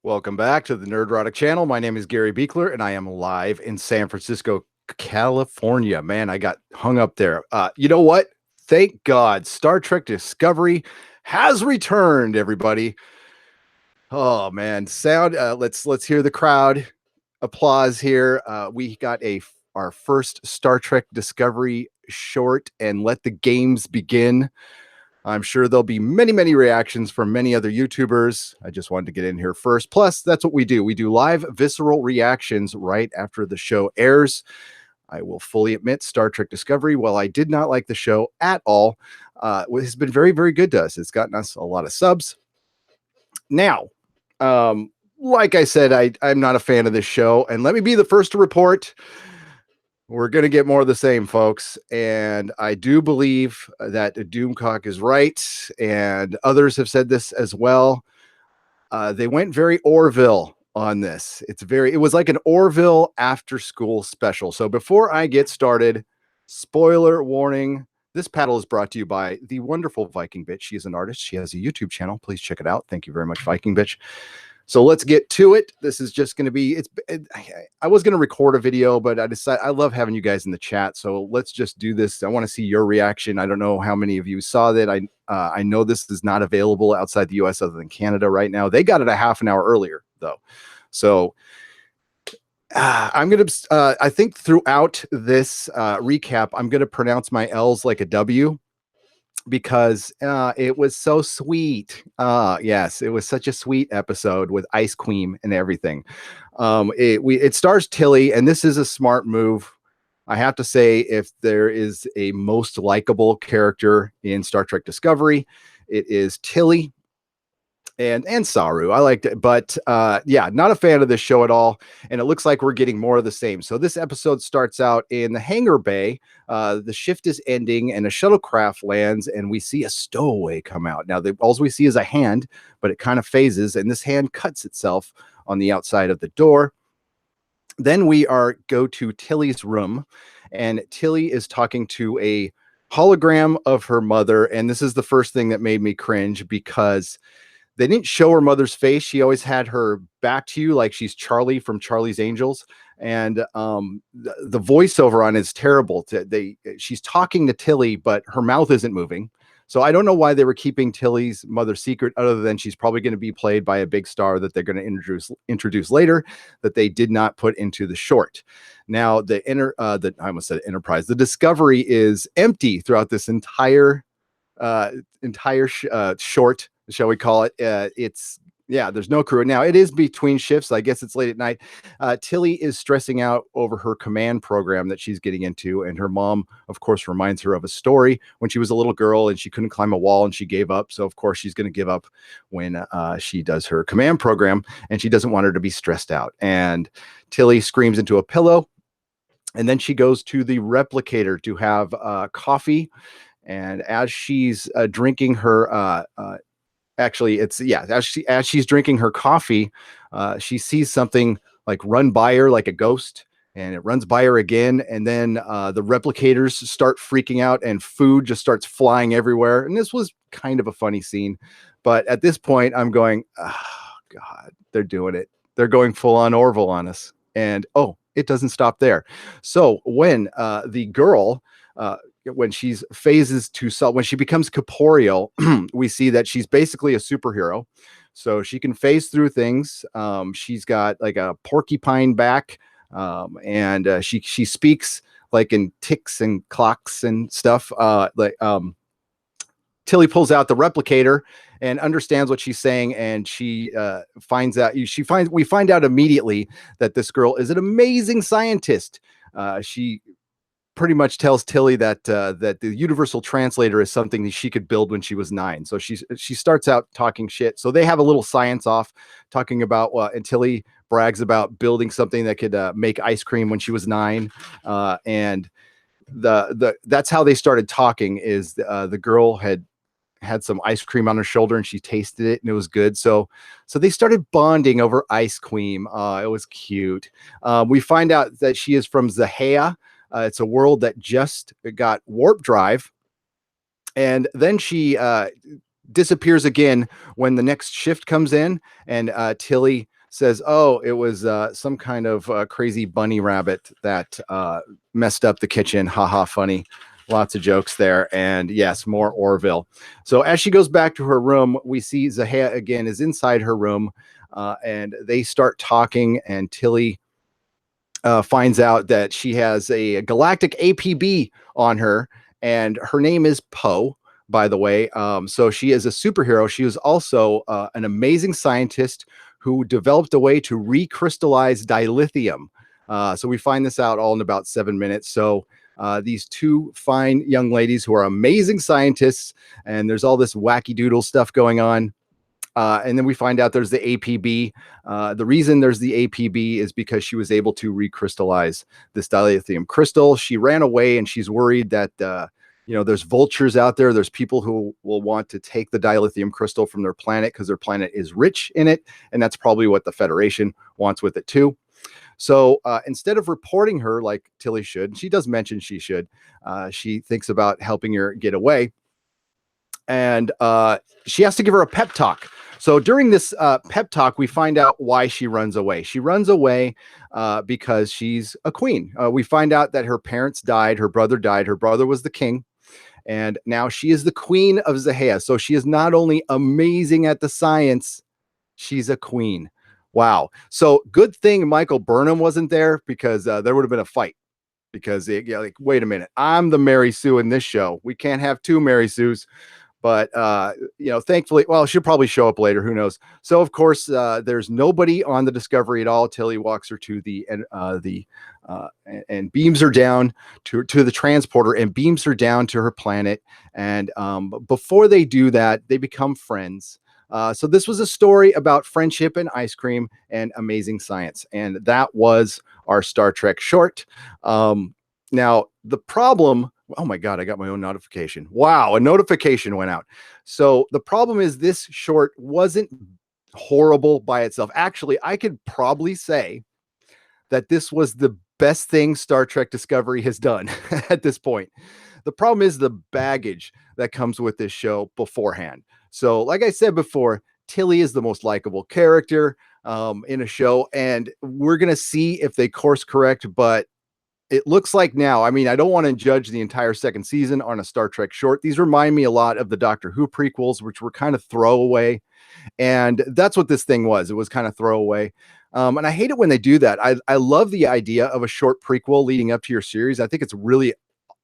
Welcome back to the Nerdrotic channel. My name is Gary Beekler, and I am live in San Francisco, California. Man, I got hung up there. You know what? Thank God, Star Trek Discovery has returned. Everybody. Oh man, sound. Let's hear the crowd applause here. We got our first Star Trek Discovery short, and let the games begin. I'm sure there'll be many, many reactions from many other YouTubers. I just wanted to get in here first. Plus, that's what we do. We do live visceral reactions right after the show airs. I will fully admit Star Trek Discovery, while I did not like the show at all, has been very, very good to us. It's gotten us a lot of subs. Now, like I said, I'm not a fan of this show. And let me be the first to report, we're going to get more of the same, folks. And I do believe that Doomcock is right. And others have said this as well. They went very Orville on this. It was like an Orville after school special. So before I get started, spoiler warning. This paddle is brought to you by the wonderful Viking Bitch. She is an artist. She has a YouTube channel. Please check it out. Thank you very much, Viking Bitch. So let's get to it. This is just going to be, I was going to record a video, but I decided I love having you guys in the chat. So let's just do this. I want to see your reaction. I don't know how many of you saw that. I know this is not available outside the US other than Canada right now. They got it a half an hour earlier though. So I'm going to, I think throughout this recap, I'm going to pronounce my L's like a W, because it was so sweet. Yes, it was such a sweet episode with Ice Cream and everything. It stars Tilly, and this is a smart move. I have to say, if there is a most likable character in Star Trek Discovery, it is Tilly and Saru. I liked it, but yeah, not a fan of this show at all. And it looks like we're getting more of the same. So this episode starts out in the hangar bay. The shift is ending and a shuttlecraft lands, and we see a stowaway come out. Now, all we see is a hand, but it kind of phases, and this hand cuts itself on the outside of the door. Then we go to Tilly's room, and Tilly is talking to a hologram of her mother. And this is the first thing that made me cringe, because they didn't show her mother's face. She always had her back to you like she's Charlie from Charlie's Angels. And the voiceover on it is terrible. She's talking to Tilly, but her mouth isn't moving. So I don't know why they were keeping Tilly's mother secret, other than she's probably going to be played by a big star that they're going to introduce later, that they did not put into the short. Now, I almost said Enterprise. The Discovery is empty throughout this entire short, shall we call it. There's no crew. Now, it is between shifts. I guess it's late at night. Tilly is stressing out over her command program that she's getting into. And her mom, of course, reminds her of a story when she was a little girl and she couldn't climb a wall and she gave up. So, of course, she's going to give up when she does her command program, and she doesn't want her to be stressed out. And Tilly screams into a pillow. And then she goes to the replicator to have coffee. And as she's drinking her as she's drinking her coffee, she sees something like run by her like a ghost, and it runs by her again. And then the replicators start freaking out, and food just starts flying everywhere. And this was kind of a funny scene. But at this point, I'm going, oh, God, they're doing it. They're going full on Orville on us. And, oh, it doesn't stop there. So when the girl... when she's phases to when she becomes corporeal, we see that she's basically a superhero. So she can phase through things. She's got like a porcupine back, and she speaks like in ticks and clocks and stuff. Tilly pulls out the replicator and understands what she's saying, and she we find out immediately that this girl is an amazing scientist. She pretty much tells Tilly that the universal translator is something that she could build when she was 9. So she starts out talking shit. So they have a little science off, talking about and Tilly brags about building something that could make ice cream when she was 9. And that's how they started talking. Is the girl had some ice cream on her shoulder and she tasted it and it was good. So they started bonding over ice cream. It was cute. We find out that she is from Zahea. It's a world that just got warp drive. And then she disappears again when the next shift comes in, and Tilly says, "Oh, it was some kind of crazy bunny rabbit that messed up the kitchen." Haha, funny. Lots of jokes there. And yes, more Orville. So as she goes back to her room, we see Zahea again is inside her room, and they start talking. And Tilly finds out that she has a galactic APB on her, and her name is Poe, by the way. So she is a superhero. She was also an amazing scientist who developed a way to recrystallize dilithium. So we find this out all in about 7 minutes. So these two fine young ladies who are amazing scientists, and there's all this wacky doodle stuff going on. And then we find out there's the APB. The reason there's the APB is because she was able to recrystallize this dilithium crystal. She ran away, and she's worried that there's vultures out there. There's people who will want to take the dilithium crystal from their planet because their planet is rich in it, and that's probably what the Federation wants with it too. So instead of reporting her like Tilly should, she does mention she should. She thinks about helping her get away, and she has to give her a pep talk. So during this pep talk, we find out why she runs away. She runs away because she's a queen. We find out that her parents died. Her brother died. Her brother was the king. And now she is the queen of Zahea. So she is not only amazing at the science, she's a queen. Wow. So good thing Michael Burnham wasn't there, because there would have been a fight. Because wait a minute, I'm the Mary Sue in this show. We can't have two Mary Sues. But thankfully, well, she'll probably show up later. Who knows? So of course, there's nobody on the Discovery at all. Tilly walks her to and beams her down to the transporter and beams her down to her planet. And before they do that, they become friends. So this was a story about friendship and ice cream and amazing science, and that was our Star Trek short. Now the problem. Oh my God, I got my own notification. Wow, a notification went out. So the problem is this short wasn't horrible by itself. Actually, I could probably say that this was the best thing Star Trek Discovery has done at this point. The problem is the baggage that comes with this show beforehand. So like I said before, Tilly is the most likable character in a show, and we're going to see if they course correct, but it looks like now, I mean, I don't want to judge the entire second season on a Star Trek short. These remind me a lot of the Doctor Who prequels, which were kind of throwaway. And that's what this thing was. It was kind of throwaway. And I hate it when they do that. I love the idea of a short prequel leading up to your series. I think it's really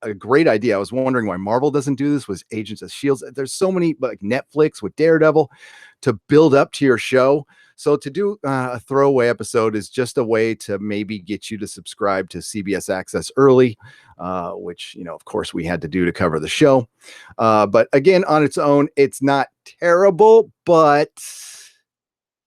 a great idea. I was wondering why Marvel doesn't do this with Agents of Shields. There's so many, like Netflix with Daredevil, to build up to your show. So to do a throwaway episode is just a way to maybe get you to subscribe to CBS Access early, which, of course we had to do to cover the show. But again, on its own, it's not terrible, but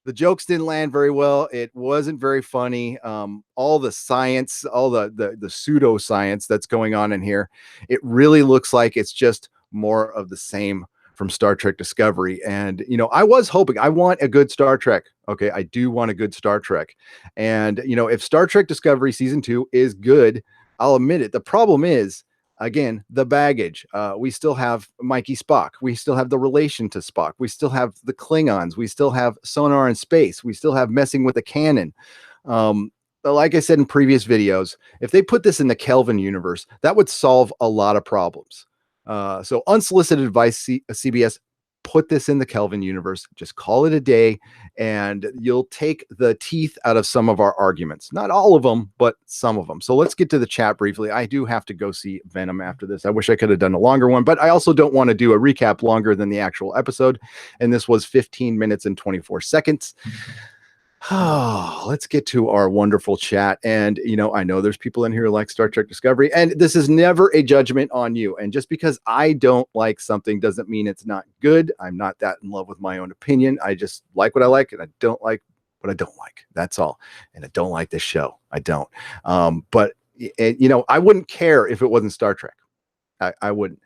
the jokes didn't land very well. It wasn't very funny. All the science, all the pseudo science that's going on in here, it really looks like it's just more of the same from Star Trek Discovery. And, I was hoping, I want a good Star Trek. Okay. I do want a good Star Trek. And, if Star Trek Discovery season 2 is good, I'll admit it. The problem is, again, the baggage. We still have Mikey Spock. We still have the relation to Spock. We still have the Klingons. We still have sonar in space. We still have messing with the canon. But like I said in previous videos, if they put this in the Kelvin universe, that would solve a lot of problems. So unsolicited advice, CBS, put this in the Kelvin universe, just call it a day, and you'll take the teeth out of some of our arguments. Not all of them, but some of them. So let's get to the chat briefly. I do have to go see Venom after this. I wish I could have done a longer one, but I also don't want to do a recap longer than the actual episode. And this was 15 minutes and 24 seconds. Oh, let's get to our wonderful chat. And, I know there's people in here who like Star Trek Discovery, and this is never a judgment on you. And just because I don't like something doesn't mean it's not good. I'm not that in love with my own opinion. I just like what I like, and I don't like what I don't like. That's all. And I don't like this show. I don't. But I wouldn't care if it wasn't Star Trek. I wouldn't.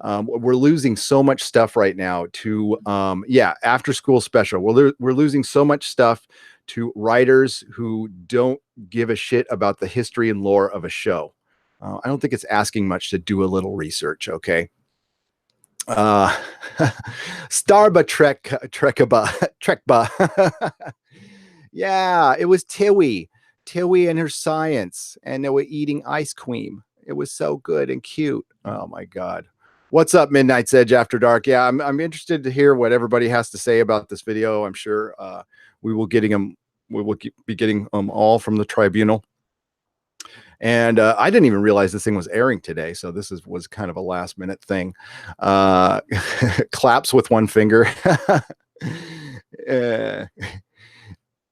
We're losing so much stuff right now to, after school special. We're losing so much stuff to writers who don't give a shit about the history and lore of a show. I don't think it's asking much to do a little research. Okay. Starba Trekba. Yeah, it was Tilly and her science, and they were eating ice cream. It was so good and cute. Oh my god. What's up, Midnight's Edge After Dark? Yeah, I'm interested to hear what everybody has to say about this video. I'm sure we will getting them. We will be getting them all from the tribunal. And I didn't even realize this thing was airing today, so was kind of a last minute thing. Claps with one finger. uh,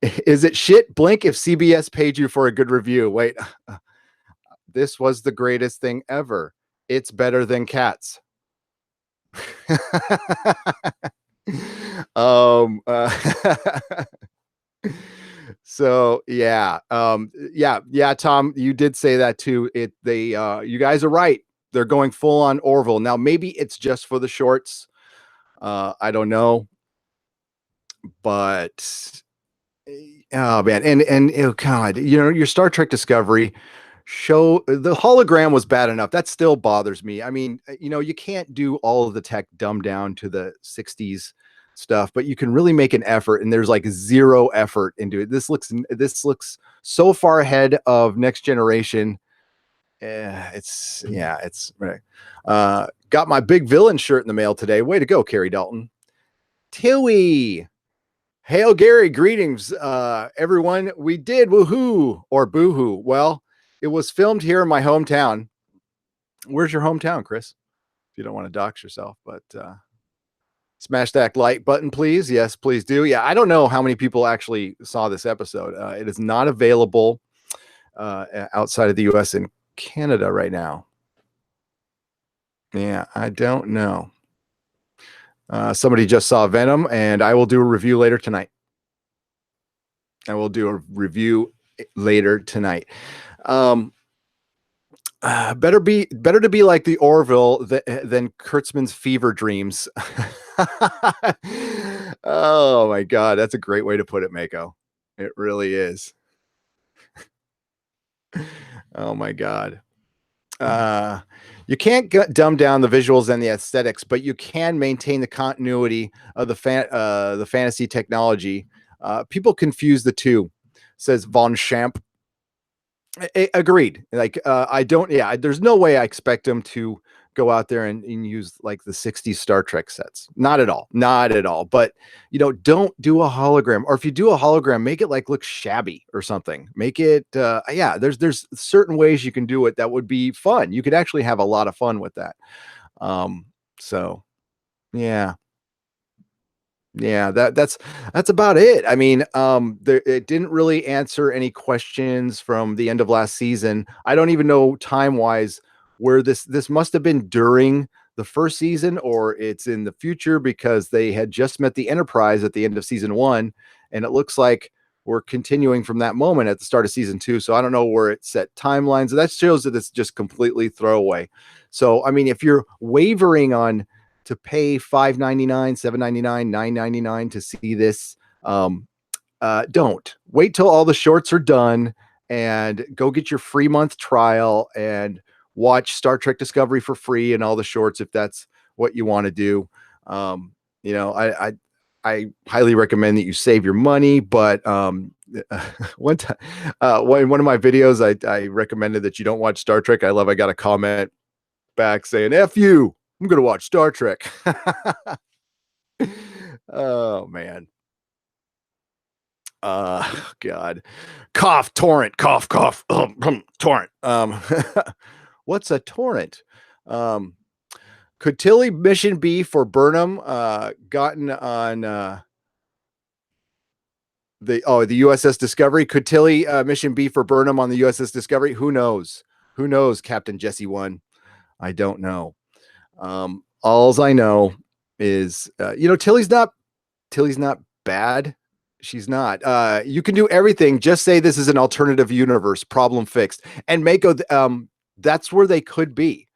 is it shit? Blink if CBS paid you for a good review. Wait, this was the greatest thing ever. It's better than Cats. um uh, so yeah, Tom, you did say that too. You guys are right. They're going full on Orville. Now maybe it's just for the shorts. I don't know. But oh man, and oh god, your Star Trek Discovery show, the hologram was bad enough. That still bothers me. I mean, you can't do all of the tech dumbed down to the 60s stuff, but you can really make an effort, and there's like zero effort into it. This looks so far ahead of Next Generation. It's right. Got my big villain shirt in the mail today. Way to go, Carrie Dalton. Tilly. Hail Gary, greetings, everyone. We did woohoo or boohoo. Well, it was filmed here in my hometown. Where's your hometown, Chris? If you don't want to dox yourself, but smash that like button, please. Yes, please do. Yeah, I don't know how many people actually saw this episode. It is not available outside of the US and Canada right now. Yeah, I don't know. Somebody just saw Venom, and I will do a review later tonight. Better to be like the Orville than Kurtzman's fever dreams. Oh my god, that's a great way to put it, Mako. It really is. Oh my god. You can't dumb down the visuals and the aesthetics, but you can maintain the continuity of the fantasy technology. People confuse the two, says Von Champ. Agreed. Like, I don't, yeah, there's no way I expect them to go out there and use like the 60s Star Trek sets. Not at all. Not at all. But, don't do a hologram, or if you do a hologram, make it like look shabby or something. Make it, there's certain ways you can do it that would be fun. You could actually have a lot of fun with that. So yeah. Yeah, that's about it. I mean, it didn't really answer any questions from the end of last season. I don't even know time wise where this must have been during the first season, or it's in the future, because they had just met the Enterprise at the end of season 1, and it looks like we're continuing from that moment at the start of season 2. So I don't know where it set timelines. That shows that it's just completely throwaway. So I mean, if you're wavering on to pay $5.99, $7.99, $9.99 to see this, don't wait till all the shorts are done and go get your free month trial and watch Star Trek Discovery for free and all the shorts if that's what you want to do. I highly recommend that you save your money, but one time, in one of my videos, I recommended that you don't watch Star Trek. I got a comment back saying "F you." I'm gonna watch Star Trek. Oh man. God. Cough torrent. Cough cough. Torrent. What's a torrent? Could Tilly mission B for Burnham gotten on the USS Discovery? Could Tilly mission B for Burnham on the USS Discovery? Who knows? Who knows, Captain Jesse 1? I don't know. Alls I know is Tilly's not bad. She's not. You can do everything. Just say this is an alternative universe. Problem fixed. And Mako, that's where they could be.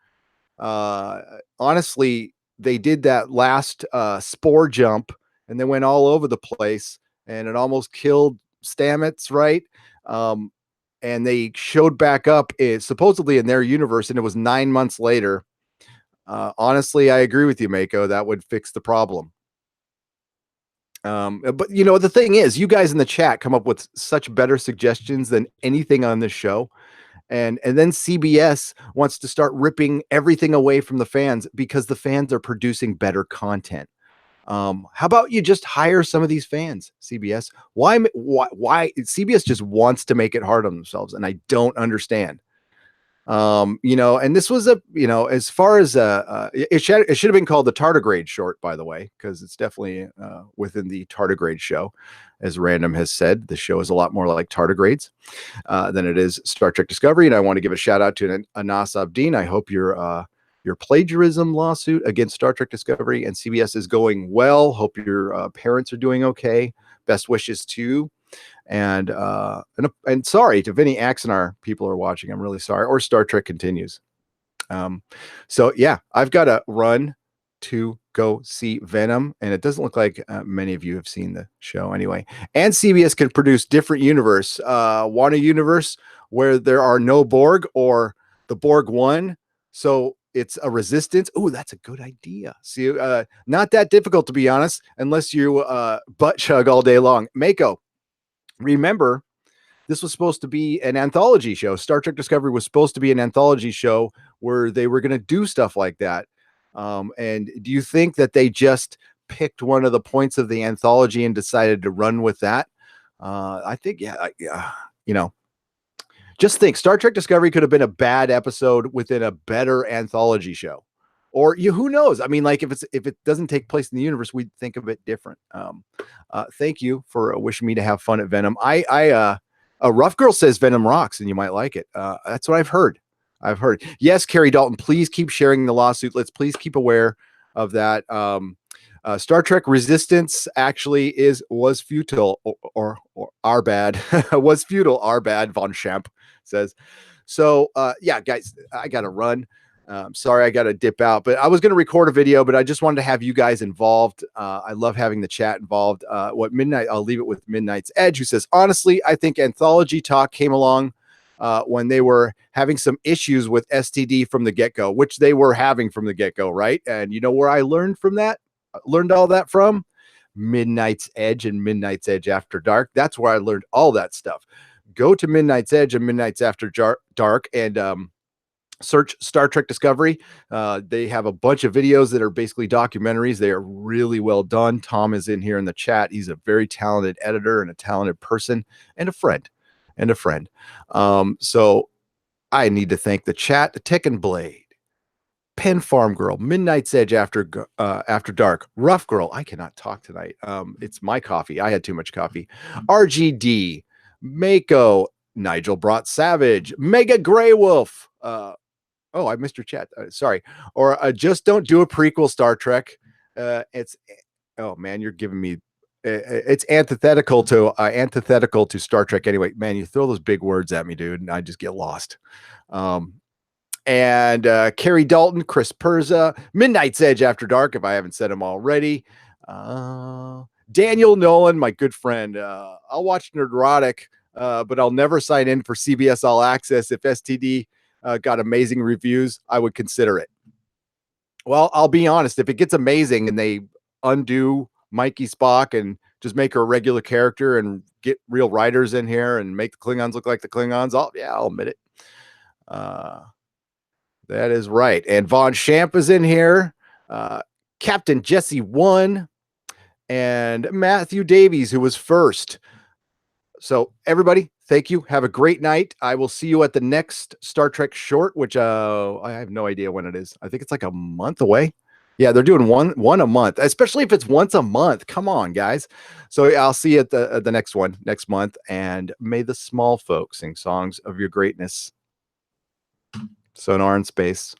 Honestly, they did that last spore jump, and they went all over the place, and it almost killed Stamets, right? And they showed back up supposedly in their universe, and it was 9 months later. Honestly, I agree with you, Mako. That would fix the problem. But you know, the thing is, you guys in the chat come up with such better suggestions than anything on this show. And then CBS wants to start ripping everything away from the fans because the fans are producing better content. How about you just hire some of these fans, CBS? Why CBS just wants to make it hard on themselves, and I don't understand. You know, and this was a, you know, as far as it should have been called the Tardigrade short, by the way, because it's definitely within the Tardigrade show. As Random has said, the show is a lot more like Tardigrades than it is Star Trek Discovery. And I want to give a shout out to Anas Abdeen. I hope your plagiarism lawsuit against Star Trek Discovery and CBS is going well. Hope your parents are doing okay. Best wishes to you. And sorry if any Axonar people are watching. I'm really sorry. Or Star Trek Continues. So yeah, I've got to run to go see Venom, and it doesn't look like many of you have seen the show anyway. And CBS can produce different universe. Want a universe where there are no Borg, or the Borg won, so it's a resistance. Oh, that's a good idea. See, not that difficult, to be honest, unless you butt chug all day long. Mako, remember, this was supposed to be an anthology show. Star Trek Discovery was supposed to be an anthology show where they were going to do stuff like that. And do you think that they just picked one of the points of the anthology and decided to run with that? I think, yeah, you know, just think Star Trek Discovery could have been a bad episode within a better anthology show. Or who knows? I mean, like if it doesn't take place in the universe, we'd think of it different. Thank you for wishing me to have fun at Venom. A Rough Girl says Venom rocks, and you might like it. That's what I've heard. Yes, Carrie Dalton, please keep sharing the lawsuit. Let's please keep aware of that. Star Trek Resistance actually was futile, or our bad was futile. Our bad. Von Champ says. So yeah, guys, I gotta run. Sorry, I got to dip out, but I was going to record a video, but I just wanted to have you guys involved. I love having the chat involved. I'll leave it with Midnight's Edge, who says, honestly, I think Anthology Talk came along when they were having some issues with STD from the get-go, which they were having from the get-go, right? And you know where I learned from that? Learned all that from Midnight's Edge and Midnight's Edge After Dark. That's where I learned all that stuff. Go to Midnight's Edge and Midnight's After Dark and search Star Trek Discovery. They have a bunch of videos that are basically documentaries. They are really well done. Tom is in here in the chat. He's a very talented editor and a talented person and a friend. So I need to thank the chat, Tekken Blade, Pen Farm Girl, Midnight's Edge After Dark, Rough Girl. I cannot talk tonight. It's my coffee. I had too much coffee. RGD, Mako, Nigel Brought Savage, Mega Grey Wolf. Oh, I missed your chat. Sorry. Or just don't do a prequel Star Trek. Oh man, you're giving me. It's antithetical to Star Trek anyway. Man, you throw those big words at me, dude, and I just get lost. And Carrie Dalton, Chris Perza, Midnight's Edge After Dark, if I haven't said them already. Daniel Nolan, my good friend. I'll watch Nerdrotic, but I'll never sign in for CBS All Access. If STD got amazing reviews, I would consider it. Well, I'll be honest. If it gets amazing and they undo Mikey Spock and just make her a regular character and get real writers in here and make the Klingons look like the Klingons, I'll admit it. That is right. And Von Champ is in here. Captain Jesse 1 and Matthew Davies, who was first. So everybody, thank you. Have a great night. I will see you at the next Star Trek short, which I have no idea when it is. I think it's like a month away. Yeah, they're doing one a month, especially if it's once a month. Come on, guys. So I'll see you at the next one next month. And may the small folk sing songs of your greatness. Sonar in space.